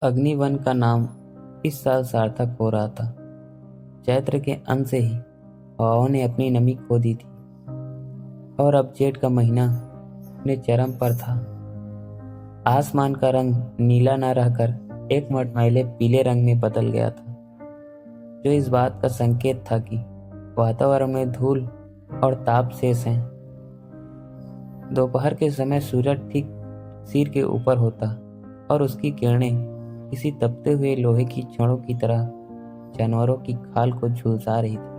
अग्निवन का नाम इस साल सार्थक हो रहा था। चैत्र के अंत से ही हवाओं ने अपनी नमी खो दी थी और अब जेठ का महीना अपने चरम पर था। आसमान का रंग नीला न रहकर एक मटमैले पीले रंग में बदल गया था, जो इस बात का संकेत था कि वातावरण में धूल और ताप शेष हैं। दोपहर के समय सूरज ठीक सिर के ऊपर होता और उसकी किरणें किसी तपते हुए लोहे की छड़ों की तरह जानवरों की खाल को झुलसा रही थी।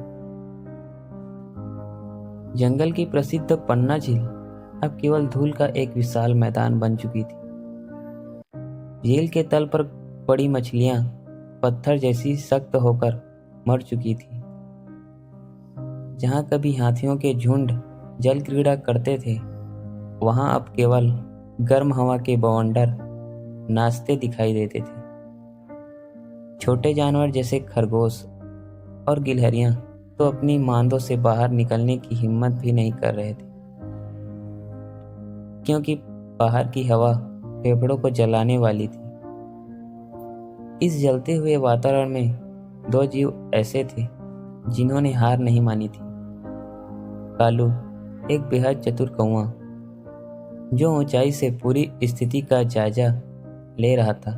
जंगल की प्रसिद्ध पन्ना झील अब केवल धूल का एक विशाल मैदान बन चुकी थी। झील के तल पर पड़ी मछलियां पत्थर जैसी सख्त होकर मर चुकी थी। जहां कभी हाथियों के झुंड जल क्रीड़ा करते थे, वहां अब केवल गर्म हवा के बवंडर नाचते दिखाई देते थे। छोटे जानवर जैसे खरगोश और गिलहरियां तो अपनी मांदों से बाहर निकलने की हिम्मत भी नहीं कर रहे थे, क्योंकि बाहर की हवा फेफड़ों को जलाने वाली थी। इस जलते हुए वातावरण में दो जीव ऐसे थे जिन्होंने हार नहीं मानी थी। कालू, एक बेहद चतुर कौवा जो ऊंचाई से पूरी स्थिति का जायजा ले रहा था,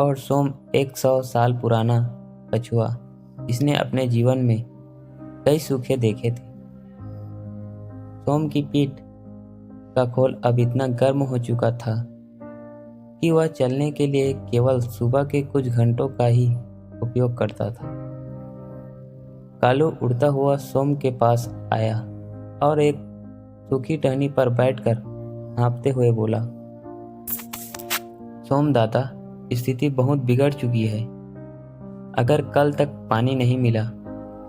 और सोम, 100 साल पुराना कछुआ जिसने अपने जीवन में कई सूखे देखे थे। सोम की पीठ का खोल अब इतना गर्म हो चुका था कि वह चलने के लिए केवल सुबह के कुछ घंटों का ही उपयोग करता था। कालू उड़ता हुआ सोम के पास आया और एक सूखी टहनी पर बैठकर हाँफते हुए बोला, सोम दादा, स्थिति बहुत बिगड़ चुकी है। अगर कल तक पानी नहीं मिला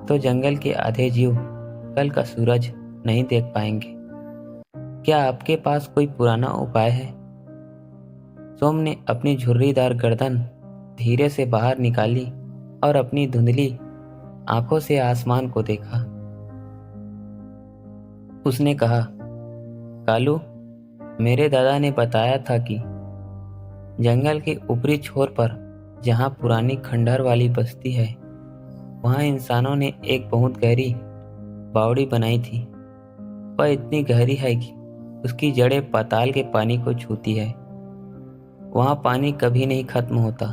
तो जंगल के आधे जीव कल का सूरज नहीं देख पाएंगे। क्या आपके पास कोई पुराना उपाय है? सोम ने अपनी झुर्रीदार गर्दन धीरे से बाहर निकाली और अपनी धुंधली आंखों से आसमान को देखा। उसने कहा, कालू, मेरे दादा ने बताया था कि जंगल के ऊपरी छोर पर जहां पुरानी खंडहर वाली बस्ती है, वहां इंसानों ने एक बहुत गहरी बावड़ी बनाई थी। वह इतनी गहरी है कि उसकी जड़ें पाताल के पानी को छूती है। वहां पानी कभी नहीं खत्म होता।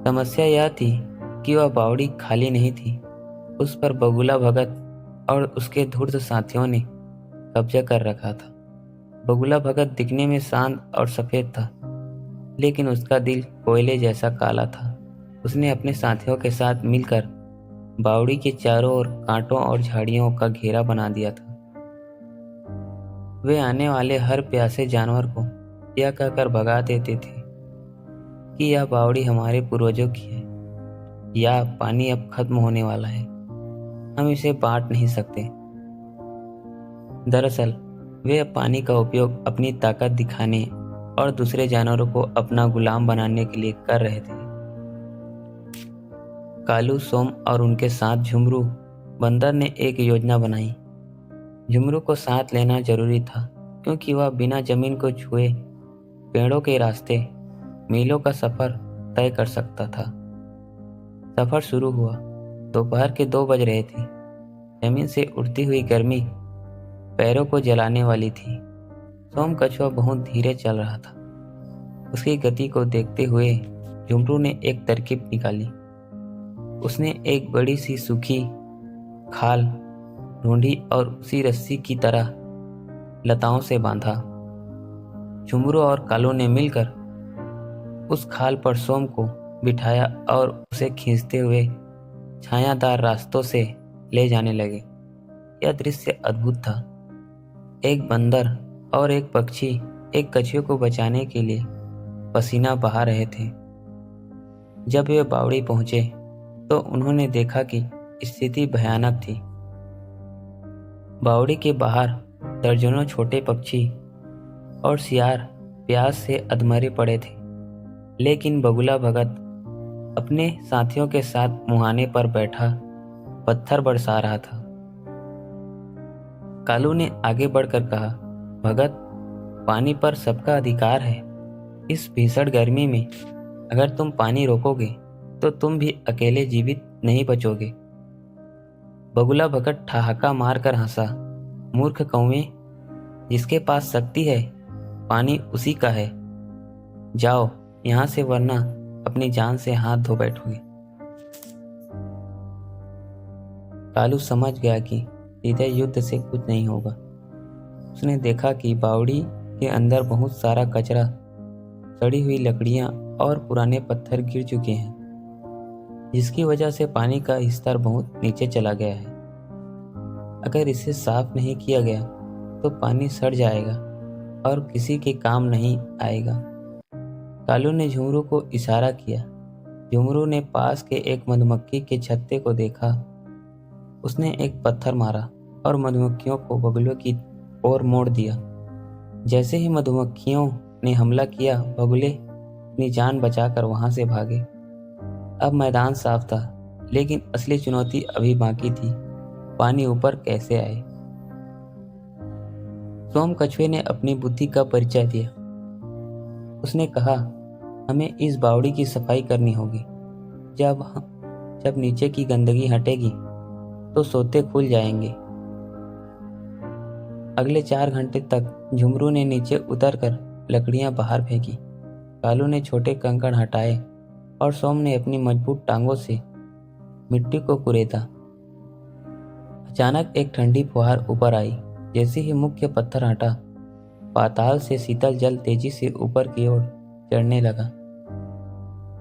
समस्या यह थी कि वह बावड़ी खाली नहीं थी। उस पर बगुला भगत और उसके धूर्त साथियों ने कब्जा कर रखा था। बगुला भगत दिखने में शांत और सफेद था, लेकिन उसका दिल कोयले जैसा काला था। उसने अपने साथियों के साथ मिलकर बावड़ी के चारों ओर कांटों और झाड़ियों का घेरा बना दिया था। वे आने वाले हर प्यासे जानवर को यह कहकर भगा देते थे कि यह बावड़ी हमारे पूर्वजों की है, या पानी अब खत्म होने वाला है, हम इसे बांट नहीं सकते। दरअसल वे पानी का उपयोग अपनी ताकत दिखाने और दूसरे जानवरों को अपना गुलाम बनाने के लिए कर रहे थे। कालू, सोम और उनके साथ झुमरू बंदर ने एक योजना बनाई। झुमरू को साथ लेना जरूरी था, क्योंकि वह बिना जमीन को छुए पेड़ों के रास्ते मीलों का सफर तय कर सकता था। सफर शुरू हुआ। दोपहर के 2 बज रहे थे। जमीन से उड़ती हुई गर्मी पैरों को जलाने वाली थी। सोम कछुआ बहुत धीरे चल रहा था। उसकी गति को देखते हुए झुमरू ने एक तरकीब निकाली। उसने एक बड़ी सी सूखी खाल ढूंढी और उसी रस्सी की तरह लताओं से बांधा। झुमरू और कालू ने मिलकर उस खाल पर सोम को बिठाया और उसे खींचते हुए छायादार रास्तों से ले जाने लगे। यह दृश्य अद्भुत था। एक बंदर और एक पक्षी एक कछुए को बचाने के लिए पसीना बहा रहे थे। जब वे बावड़ी पहुंचे तो उन्होंने देखा कि स्थिति भयानक थी। बावड़ी के बाहर दर्जनों छोटे पक्षी और सियार प्यास से अधमरे पड़े थे, लेकिन बगुला भगत अपने साथियों के साथ मुहाने पर बैठा पत्थर बरसा रहा था। कालू ने आगे बढ़कर कहा, भगत, पानी पर सबका अधिकार है, इस भीषण गर्मी में अगर तुम पानी रोकोगे तो तुम भी अकेले जीवित नहीं बचोगे। बगुला भगत ठहाका मारकर हंसा। मूर्ख कौवे, जिसके पास शक्ति है पानी उसी का है। जाओ यहाँ से, वरना अपनी जान से हाथ धो बैठोगे। कालू समझ गया कि सीधे युद्ध से कुछ नहीं होगा। उसने देखा कि बावड़ी के अंदर बहुत सारा कचरा, सड़ी हुई लकड़ियां और पुराने पत्थर गिर चुके हैं, जिसकी वजह से पानी का स्तर बहुत नीचे चला गया है। अगर इसे साफ नहीं किया गया तो पानी सड़ जाएगा और किसी के काम नहीं आएगा। कालू ने झुमरू को इशारा किया। झुमरू ने पास के एक मधुमक्खी के छत्ते को देखा। उसने एक पत्थर मारा और मधुमक्खियों को बगुले की ओर मोड़ दिया। जैसे ही मधुमक्खियों ने हमला किया, बगुले अपनी जान बचाकर वहां से भागे। अब मैदान साफ था, लेकिन असली चुनौती अभी बाकी थी। पानी ऊपर कैसे आए? सोम कछुए ने अपनी बुद्धि का परिचय दिया। उसने कहा, हमें इस बावड़ी की सफाई करनी होगी। जब नीचे की गंदगी हटेगी तो सोते खुल जाएंगे। अगले 4 घंटे तक झुमरू ने नीचे उतरकर लकड़ियां बाहर फेंकी। कालू ने छोटे कंकड़ हटाए और सोम ने अपनी मजबूत टांगों से मिट्टी को कुरेदा। अचानक एक ठंडी फुहार ऊपर आई। जैसे ही मुख्य पत्थर हटा, पाताल से शीतल जल तेजी से ऊपर की ओर चढ़ने लगा।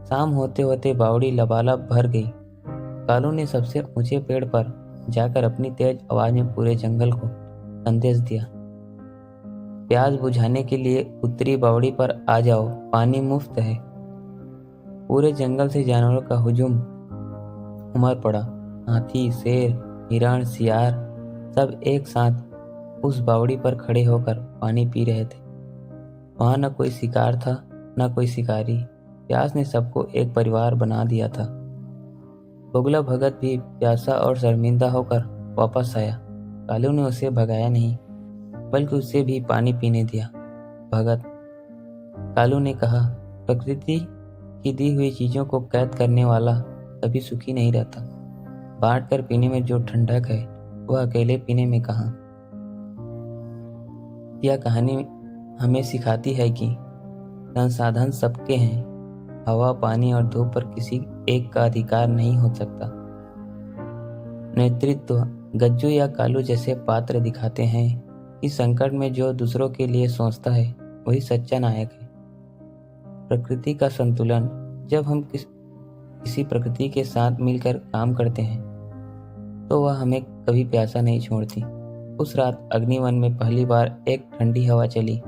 शाम होते होते बावड़ी लबालब भर गई। कालू ने सबसे ऊंचे पेड़ पर जाकर अपनी तेज आवाज में पूरे जंगल को संदेश दिया, प्यास बुझाने के लिए उत्तरी बावड़ी पर आ जाओ, पानी मुफ्त है। पूरे जंगल से जानवरों का हुजूम उमड़ पड़ा। हाथी, शेर, हिरण, सियार सब एक साथ उस बावड़ी पर खड़े होकर पानी पी रहे थे। वहां न कोई शिकार था, न कोई शिकारी। प्यास ने सबको एक परिवार बना दिया था। बगुला भगत भी प्यासा और शर्मिंदा होकर वापस आया। कालू ने उसे भगाया नहीं, बल्कि उसे भी पानी पीने दिया। भगत, कालू ने कहा, प्रकृति की दी हुई चीजों को कैद करने वाला कभी सुखी नहीं रहता। बांट कर पीने में जो ठंडक है, वह अकेले पीने में कहाँ। यह कहानी हमें सिखाती है कि संसाधन सबके हैं। हवा, पानी और धूप पर किसी एक का अधिकार नहीं हो सकता। नेतृत्व गज्जू या कालू जैसे पात्र दिखाते हैं कि संकट में जो दूसरों के लिए सोचता है वही सच्चा नायक है। प्रकृति का संतुलन, जब हम किसी प्रकृति के साथ मिलकर काम करते हैं तो वह हमें कभी प्यासा नहीं छोड़ती। उस रात अग्निवन में पहली बार एक ठंडी हवा चली।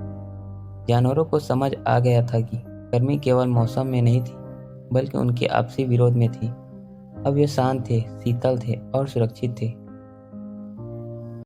जानवरों को समझ आ गया था कि गर्मी केवल मौसम में नहीं थी, बल्कि उनके आपसी विरोध में थी। अब वे शांत थे, शीतल थे और सुरक्षित थे।